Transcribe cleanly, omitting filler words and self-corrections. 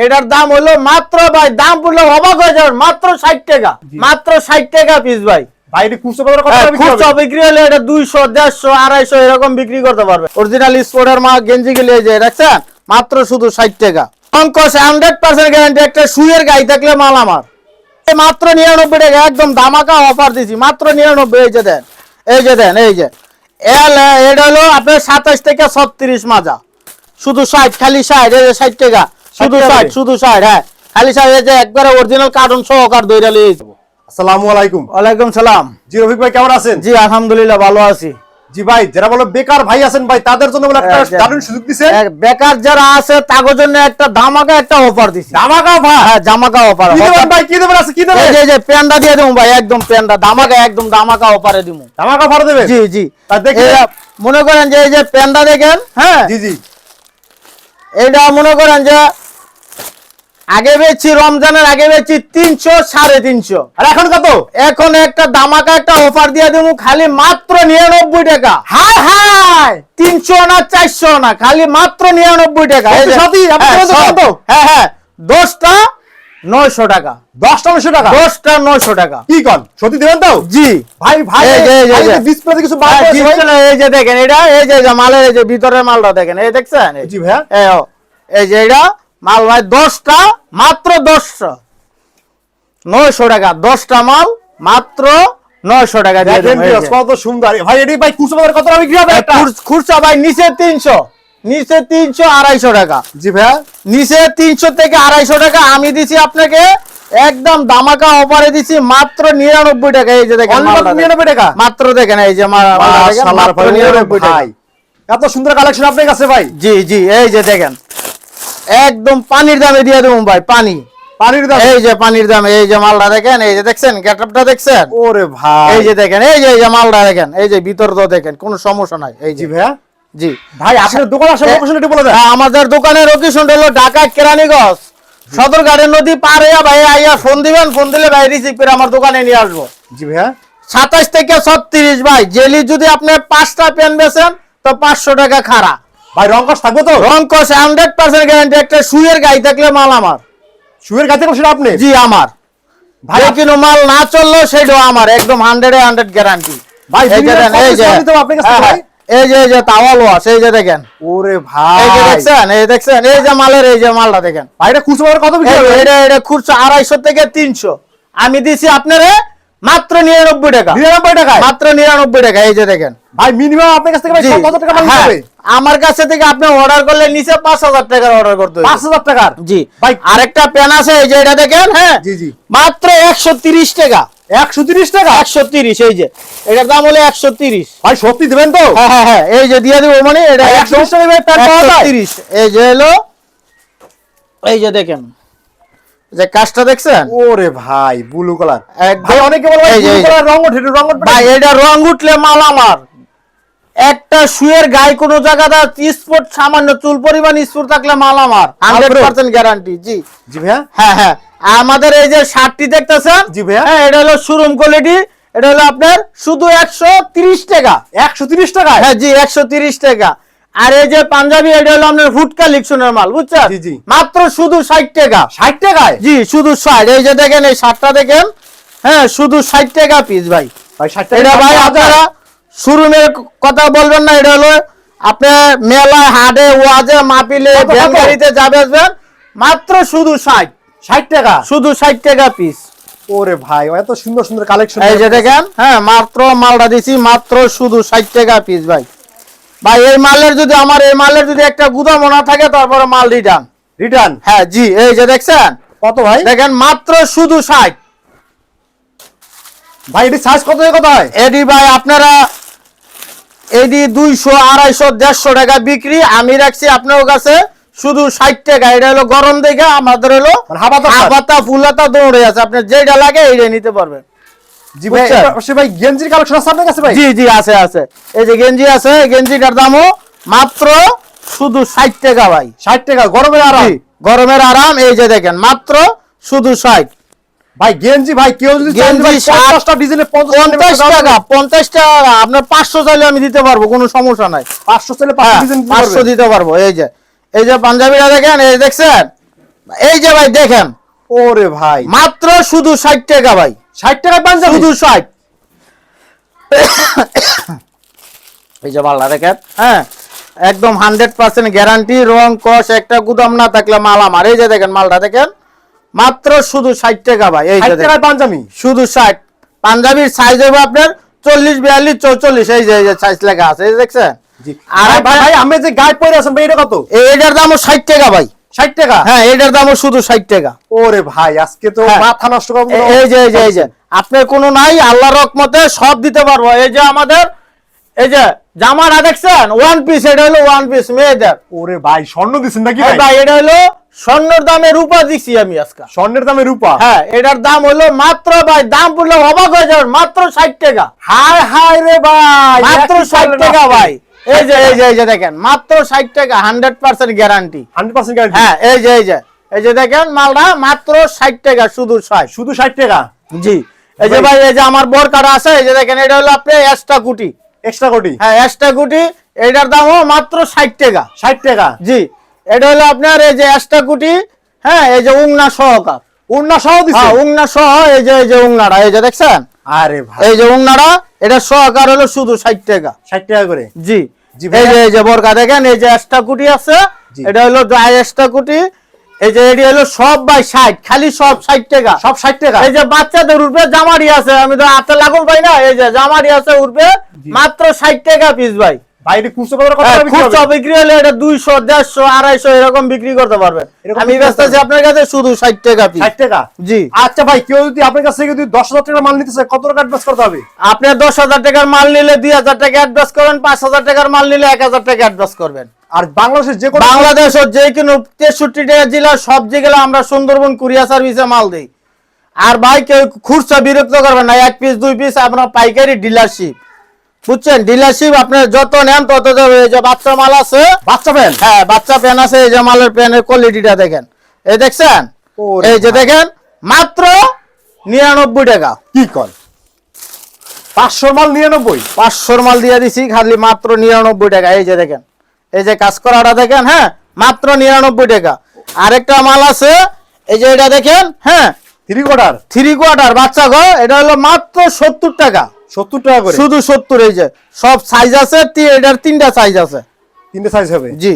এটার দাম হলো মাত্র ভাই, দাম বললে অবাক হয়ে যাবেন, মাত্র 60 টাকা, মাত্র 60 টাকা পিস ভাই। ভাই এটা খুচরা বাজারে কত টাকা বিক্রি হবে? খুচরা বিক্রি হলে এটা 200, 150, 250 এরকম বিক্রি করতে পারবে। অরিজিনাল স্পোর্টের মা গেঞ্জি গুলো এই যে দেখছেন, মাত্র শুধু 60 টাকা। অঙ্কশ 100% গ্যারান্টি, একটা শুয়ের গাই থাকলে মাল আমার। মাত্র 99 টাকা, একদম ধামাকা অফার দিছি, মাত্র 99। এই যে দেন, এই যে দেন, এই যে এটা হলো আপনার 27 থেকে 36 মাজা, শুধু 60, খালি 60, এই যে 60 টাকা, শুধু 60, শুধু 60, হ্যাঁ খালি 60। এই যে একবারে অরিজিনাল কার্টন সহকার দইরা লিয়ে যাব। আসসালামু আলাইকুম। ওয়ালাইকুম সালাম। জি রফিক ভাই কেমন আছেন? জি আলহামদুলিল্লাহ ভালো আছি। জি ভাই, যারা বলো বেকার ভাই আছেন ভাই, তাদের জন্য বলে একটা দারুণ সুযোগ দিছেন। বেকার যারা আছে তাদের জন্য একটা ধামাকা একটা অফার দিছি। ধামাকা অফার? হ্যাঁ ধামাকা অফার। কি দেবেন ভাই, কি দেবেন আছে, কি দেবেন? এই যে পেন্ডা দিয়ে দেবো ভাই, একদম পেন্ডা ধামাকা, একদম ধামাকা অফারে দিমু। ধামাকা অফার দেবেন? জি জি। আর দেখেন মনে করেন যে এই যে পেন্ডা দেখেন, হ্যাঁ জি জি, এইটা মনে করেন যে আগে বেচছি, রমজানের আগে বেচছি 300, 350। আর এখন কত? এখন একটা ধামাকা একটা অফার দিয়ে দেবো, খালি মাত্র 99 টাকা। হাই হাই, 300 না 400 না, খালি মাত্র 99 টাকা। এই যে সাথী আপনি কত? হ্যাঁ হ্যাঁ, 10টা 900 টাকা। 10টা 900 টাকা? 10টা 900 টাকা। কি কোন সত্যি দেবেন তো? জি ভাই ভাই, এই যে এই যে ডিসপ্লেতে কিছু বার করেছে ভাই। এই যে দেখেন, এটা এই যে মালের এই যে ভিতরের মালটা দেখেন, এই দেখছেন? জি ভাইয়া, এই যে এটা মাল ভাই, 10টা মাত্র 10টা 900 টাকা, 10টা মাল মাত্র 900 টাকা দিয়ে দেখেন দেবো। কত সুন্দর ভাই। এডি ভাই খুচরা বাজারে কত টাকা বিক্রি হবে একটা? খুচরা ভাই নিচে 300, নিচে 300, 250 টাকা। জি ভাইয়া, নিচে 300 থেকে 250 টাকা আমি দিছি আপনাকে, একদম ধামাকা অফারে দিছি মাত্র 99 টাকা। এই যে দেখেন 99 টাকা মাত্র, দেখেন এই যে মাত্র 99 টাকা। এত সুন্দর কালেকশন আপনার কাছে ভাই। জি জি, এই যে দেখেন, একদম পানির দামে দিয়ে দেবো ভাই, পানির দাম। এই যে পানির দামে, এই যে মালটা দেখেন, এই যে দেখছেন গেটআপটা দেখছেন? ওরে ভাই, এই যে দেখেন, এই যে মালটা দেখেন, এই যে ভিতর তো দেখেন, কোনো সমস্যা নাই। এই জি যে ভাইয়া, জি ভাই আপনার দোকান আসার লোকেশন একটু বলে দেন। আমাদের দোকানের লোকেশন হলো ঢাকা কেরানীগঞ্জ সদরঘাটের নদী পার হইয়া ভাই আইয়া ফোন দিবেন, ফোন দিলে ভাই রিসিভ করে আমার দোকানে নিয়ে আসবো। জি ভাইয়া, 27 থেকে 36 ভাই। জেলি যদি আপনি 5টা পেন বেচেন তো 500 টাকা খাড়া। ভাই রংকশ থাকবে তো? রংকশ 100% গ্যারান্টি, একটা শুয়ের গাই থাকলে মাল আমার। শুয়ের গাছে বসে আপনি? জি আমার ভাই, কোনো মাল না চললো সেটাও আমার, একদম 100 গ্যারান্টি ভাই। এই যে দেন, এই যে আপনার কাছে ভাই, এই যে তাওয়াল ওয়াশ, এই যে দেখেন, ওরে ভাই, এই যে দেখছেন, এই দেখছেন, এই যে মালের এই যে মালটা দেখেন ভাই। এটা খুচরা বাজারে কত বিক্রি হবে? এটা খুচরা 250 থেকে 300, আমি দিছি আপনারে মাত্র 99 টাকা। 99 টাকা? মাত্র 99 টাকা। এই যে দেখেন ভাই, মিনিমাম আপনার কাছ থেকে ভাই কত টাকা মাল হ্যাঁ, হবে? আমার কাছে থেকে আপনি অর্ডার করলে নিচে 5000 টাকার অর্ডার করতে হবে। 5000 টাকার? জি ভাই। আরেকটা পেন আছে, এই যে এটা দেখেন, হ্যাঁ জি জি, মাত্র 130 টাকা। 130 টাকা? 130, এই যে এটার দাম হলো 130। ভাই সত্যি দেবেন তো? হ্যাঁ হ্যাঁ হ্যাঁ, এই যে দিয়ে দেবো, মানে এটা 130 টাকা ভাই প্যান্ট পাওয়া যায়? 130। এই যে হলো, এই যে দেখেন যে কাজটা দেখছেন? ওরে ভাই, ব্লু কালার। একদম। ভাই অনেকে বলে ভাই এই যে, ব্লু কালার রং ওঠে, রং ওঠে ভাই এটা রং উঠলে মাল আমার। একটা শুয়ের গায়ে কোনো জায়গাটা স্পট, সামান্য চুল পরিমাণ স্পট থাকলে মাল আমার, 100% গ্যারান্টি। জি জি ভাইয়া, হ্যাঁ হ্যাঁ। আমাদের এই যে শার্টটি দেখতেছেন, জি ভাইয়া, হ্যাঁ এটা হলো শোরুম কোয়ালিটি, এটা হলো আপনার শুধু 130 টাকা। 130 টাকা? হ্যাঁ জি, 130 টাকা। আর এই যে পাঞ্জাবি, এটা হলো আপনার ফুড কালেকশনের মাল, বুঝছেন? জি জি, মাত্র শুধু 60 টাকা। 60 টাকায়? জি শুধু 60। এই যে দেখেন, এই শার্টটা দেখেন, হ্যাঁ শুধু 60 টাকা পিস ভাই। ভাই 60 টাকা? এটা ভাই আপনারা শোরুমের কথা বলবেন না, এটা হলো আপনি মেলায়, হাটে, ওয়াজে, মাহফিলে, ভ্যান গাড়িতে যা বেচবেন, মাত্র শুধু 60 টাকা? শুধু 60 টাকা পিস। ওরে ভাই, এত সুন্দর সুন্দর কালেকশন। এই যে দেখেন, হ্যাঁ মাত্র মালটা দিছি মাত্র শুধু 60 টাকা পিস ভাই। ভাই এই মালের যদি, আমার এই মালের যদি একটা গুদাম না থাকে, তারপরে মাল রিটার্ন। রিটার্ন? হ্যাঁ জি, এই যে দেখছেন কত ভাই? দেখেন মাত্র শুধু 60। ভাই এটি সাইজ কত থেকে কত হয়? এডি ভাই আপনারা এডি 200, 250, 150 টাকা বিক্রি, আমি রাখছি আপনার কাছে শুধু 60 টাকা। এটা হলো গরম দেখে আমাদের হলো হাবাতা ফুলাতা দৌড়ে আছে, আপনি যেটা লাগে এইটাই নিতে পারবেন। জি ভাই, অবশ্যই ভাই। গেঞ্জির কালেকশন আছে আপনার কাছে ভাই? জি জি আছে আছে, এই যে গেঞ্জি আছে, গেঞ্জিটার দামও মাত্র শুধু 60 টাকা ভাই। 60 টাকা? গরমের আরাম? গরমের আরাম, এই যে দেখেন মাত্র শুধু 60 ভাই। গেঞ্জি ভাই কেউ যদি গেঞ্জি 50টা ডিজাইনে 50 টাকা, 50 টাকা আপনার 500 চাইলে আমি দিতে পারবো, কোনো সমস্যা নাই। 500 চাইলে 500 ডিজাইন 500 দিতে পারবো। এই যে পাঞ্জাবিটা দেখেন, এই দেখছেন এই যে ভাই দেখেন, ওরে ভাই মাত্র শুধু 60 টাকা ভাই, 60 টাকায় পাঞ্জাবি শুধু 60। এই যে মালটা দেখেন, হ্যাঁ একদম 100% গ্যারান্টি, রং কস একটা গুদাম না থাকলে মাল আমার। এই যে দেখেন মালটা দেখেন, মাত্র শুধু 60 টাকা ভাই। এই যে 60 দেখেন, টাকায় পাঞ্জাবি শুধু 60। পাঞ্জাবির সাইজ হবে আপনার 40, 42, 44, এই যে সাইজ লেখা আছে, এই যে দেখছেন। জি। আর আর ভাই ভাই আমি যে গায়ে পরে আছেন ভাই এটা কত? এটার দামও 60 টাকা ভাই। 60 টাকা? হ্যাঁ এটার দামও শুধু 60 টাকা। ওরে ভাই আজকে তো হ্যাঁ। মাথা নষ্ট করব। এই যে আপনার কোনো নাই, আল্লাহর রহমতে সব দিতে পারবো। এই যে আমাদের এই যে জামাটা দেখছেন, ওয়ান পিস, এটা হলো ওয়ান পিস মেয়েদের। ওরে ভাই স্বর্ণ দিছেন নাকি হ্যাঁ ভাই? ভাই এটা হলো স্বর্ণের দামে রূপা দিছি আমি আজকে। স্বর্ণের দামে রূপা? হ্যাঁ এটার দাম হলো মাত্র ভাই, দাম বললে অবাক হয়ে যাবেন, মাত্র 60 টাকা। হায় হায় রে ভাই, মাত্র একই 60 বললেন টাকা আপনি। ভাই। এই যে দেখেন, মাত্র 60 টাকা, 100% গ্যারান্টি। 100% গ্যারান্টি। হ্যাঁ এই যে দেখেন মালটা মাত্র 60 টাকা, শুধু 60। শুধু 60 টাকা? জি। এই যে ভাই- ভাই এই যে আমার বরকাটা আছে, এই যে দেখেন এটা হলো আপনার এক্সট্রা কুটি। এক্সট্রা কোটি? হ্যাঁ এক্সট্রা কুটি, এটার দামও মাত্র 60 টাকা। 60 টাকা? জি। এটা হলো আপনার এই যে এক্সট্রা কুটি, হ্যাঁ এই যে উংনা সহকার, ওন্না সহ দিছে? হ্যাঁ উংনা সহ, এই যে উংনাটা, এই যে দেখছেন, আরে ভাই এই যে উংনাটা, এটা সহকার হলো শুধু 60 টাকা। 60 টাকা করে? জি। জি ভাই। এই যে বরকা দেখেন, এই যে এক্সট্রা কুটি আছে, জি। এটা হলো ড্রাই এক্সট্রা কুটি। এই যে এটি হলো সব ভাই 60, খালি সব 60 টাকা। সব 60 টাকা? এই যে বাচ্চাদের উঠবে জামারি আছে, আমি তো হাতে লাগুন পাই না, এই যে জামারি আছে উঠবে, মাত্র 60 টাকা পিস ভাই। বাইরে খুচরো বাজারে কত টাকা বিক্রি খুচরা হবে? বিক্রি হলে এটা 200, 150, 250 এরকম বিক্রি করতে পারবেন। এরকম আমি বিক্রি ব্যস্ত করতে আছি আপনার কাছে শুধু 60 টাকা পিস। 60 টাকা? জি। আচ্ছা ভাই, কেউ যদি আপনার কাছ থেকে যদি 10,000 টাকার মাল নিতে চায় কত টাকা অ্যাডভান্স করতে হবে? আপনি 10,000 টাকার মাল নিলে 2,000 টাকা অ্যাডভান্স করবেন, 5,000 টাকার মাল নিলে 1,000 টাকা অ্যাডভান্স করবেন। আর বাংলাদেশের যে কোনো বাংলাদেশের যে কোনো 63টা জেলা, সব জেলা আমরা সুন্দরবন কুরিয়ার সার্ভিসে মাল দেই। আর ভাই কেউ খুচরা বিরক্ত করবেন না, 1 পিস 2 পিস আপনার পাইকারি ডিলারশিপ, বুঝছেন? ডিলারশিপ আপনার যত নেন তত যাবে। এই যে বাচ্চা মাল আছে, বাচ্চা প্যান্ট? হ্যাঁ বাচ্চা প্যান আছে, এই যে মালের প্যানের কোয়ালিটিটা দেখেন, এই দেখছেন, ওরে এই যে ভাই। দেখেন, মাত্র 99 টাকা। কি কর 500 মাল 99? 500 মাল দিয়ে দিছি খালি মাত্র 99 টাকা। এই যে দেখেন, এই যে কাজ করাটা দেখেন, হ্যাঁ মাত্র 99 টাকা। আরেকটা মাল আছে, এই যে এটা দেখেন, হ্যাঁ 3 কোয়ার্টার? 3 কোয়ার্টার বাচ্চা ঘর, এটা হলো মাত্র 70 টাকা। 70 টাকা করে? শুধু 70। এই যে সব সাইজ আছে, এটার 3টা সাইজ আছে। 3টে সাইজ হবে? জি।